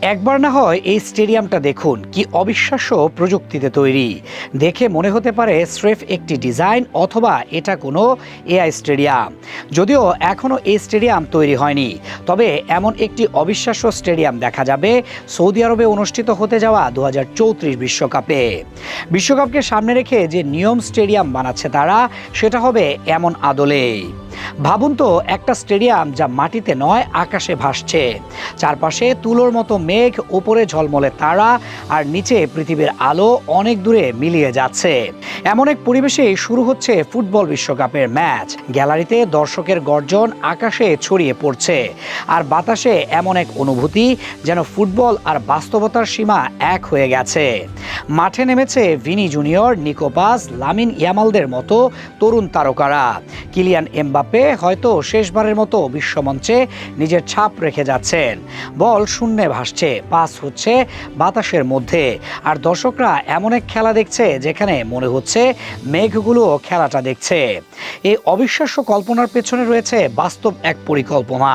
একবার না হয় এই স্টেডিয়ামটা দেখুন, কি অবিশ্বাস্য প্রযুক্তিতে তৈরি। দেখে মনে হতে পারে স্রেফ একটি ডিজাইন অথবা এটা কোনো এআই স্টেডিয়াম। যদিও এখনও এই স্টেডিয়াম তৈরি হয়নি, তবে এমন একটি অবিশ্বাস্য স্টেডিয়াম দেখা যাবে সৌদি আরবে অনুষ্ঠিত হতে যাওয়া 2034 বিশ্বকাপে। বিশ্বকাপকে সামনে রেখে যে নিয়ম স্টেডিয়াম বানাচ্ছে তারা, সেটা হবে এমন আদলে। ভাবুন তো, একটা স্টেডিয়াম যা মাটিতে নয় আকাশে ভাসছে, চারপাশে তুলোর মতো মেঘ, উপরে ঝলমলে তারা, আর নিচে পৃথিবীর আলো অনেক দূরে মিলিয়ে যাচ্ছে। এমন এক পরিবেশে শুরু হচ্ছে ফুটবল বিশ্বকাপের ম্যাচ। গ্যালারিতে দর্শকের গর্জন আকাশে ছড়িয়ে পড়ছে, আর বাতাসে এমন এক অনুভূতি যেন ফুটবল আর বাস্তবতার সীমা এক হয়ে গেছে। মাঠে নেমেছে Vini Junior, Nico Paz, Lamine ইয়ামালদের মতো তরুণ তারকারা। কিলিয়ান এমবাপ্পে হয়তো শেষবারের মতো বিশ্বমঞ্চে নিজের ছাপ রেখে যাচ্ছেন। বল শূন্যে ভাসছে, পাস হচ্ছে বাতাসের মধ্যে, আর দর্শকরা এমন এক খেলা দেখছে যেখানে মনে হচ্ছে মেঘগুলো খেলাটা দেখছে। এই অবিশ্বাস্য কল্পনার পেছনে রয়েছে বাস্তব এক পরিকল্পনা।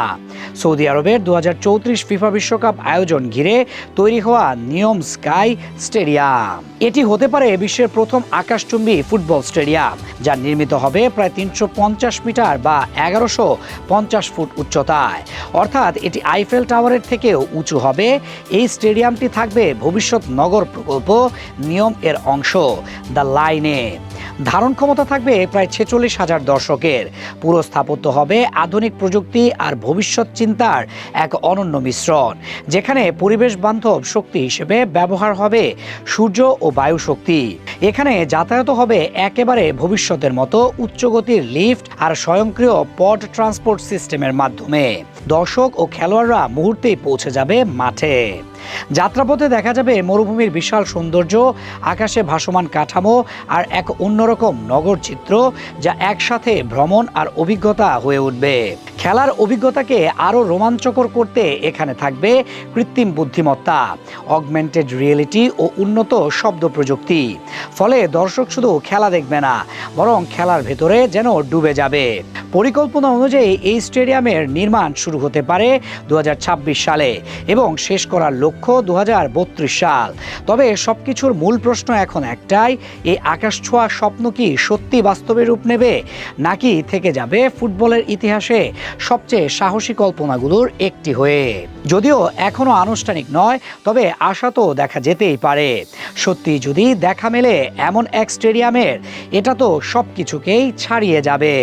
সৌদি আরবের 2034 ফিফা বিশ্বকাপ আয়োজন ঘিরে তৈরি হওয়া নিয়ম স্কাই স্টেডিয়াম। এটি হতে পারে বিশ্বের প্রথম আকাশচুম্বী ফুটবল স্টেডিয়াম, যা নির্মিত হবে প্রায় 350 মিটার বা 1150 ফুট উচ্চতায়। অর্থাৎ এটি আইফেল টাওয়ারের থেকেও উঁচু হবে। এই স্টেডিয়ামটি থাকবে ভবিষ্যৎ নগর প্রকল্প নিয়ম এর অংশ, দ্য লাইনে। ধারণ ক্ষমতা থাকবে প্রায় 46,000 দর্শকের। পুরো স্থাপত্য হবে আধুনিক প্রযুক্তি আর ভবিষ্যৎ চিন্তার এক অনন্য মিশ্রণ, যেখানে পরিবেশ বান্ধব শক্তি হিসেবে ব্যবহার হবে সূর্য ও বায়ু শক্তি। এখানে যাতায়াত হবে একেবারে ভবিষ্যতের মতো উচ্চগতির লিফট আর স্বয়ংক্রিয় পড ট্রান্সপোর্ট সিস্টেমের মাধ্যমে। দর্শক ও খেলোয়াড়রা মুহূর্তেই পৌঁছে যাবে মাঠে। যাত্রাপথে দেখা যাবে মরুভূমির বিশাল সৌন্দর্য, আকাশে ভাসমান কাঠামো আর এক অন্যরকম নগর চিত্র, যা একসাথে ভ্রমণ আর অভিজ্ঞতা হয়ে উঠবে। খেলার অভিজ্ঞতাকে আরও রোমাঞ্চকর করতে এখানে থাকবে কৃত্রিম বুদ্ধিমত্তা, অগমেন্টেড রিয়েলিটি ও উন্নত শব্দ প্রযুক্তি। ফলে দর্শক শুধু খেলা দেখবে না, বরং খেলার ভেতরে যেন ডুবে যাবে। পরিকল্পনা অনুযায়ী এই স্টেডিয়ামের নির্মাণ শুরু হতে পারে 2026 সালে এবং শেষ করার লক্ষ্য 2032 সাল। তবে সবকিছুর মূল প্রশ্ন এখন একটাই, এই আকাশ ছোঁয়া স্বপ্ন কি সত্যি বাস্তবে রূপ নেবে, নাকি থেকে যাবে ফুটবলের ইতিহাসে সবচেয়ে সাহসী কল্পনাগুলোর একটি হয়ে। যদিও এখনো আনুষ্ঠানিক নয়, তবে আশা তো দেখা যেতেই পারে। সত্যি যদি দেখা মেলে এমন এক স্টেডিয়ামের, এটা তো সবকিছুকেই ছাড়িয়ে যাবে।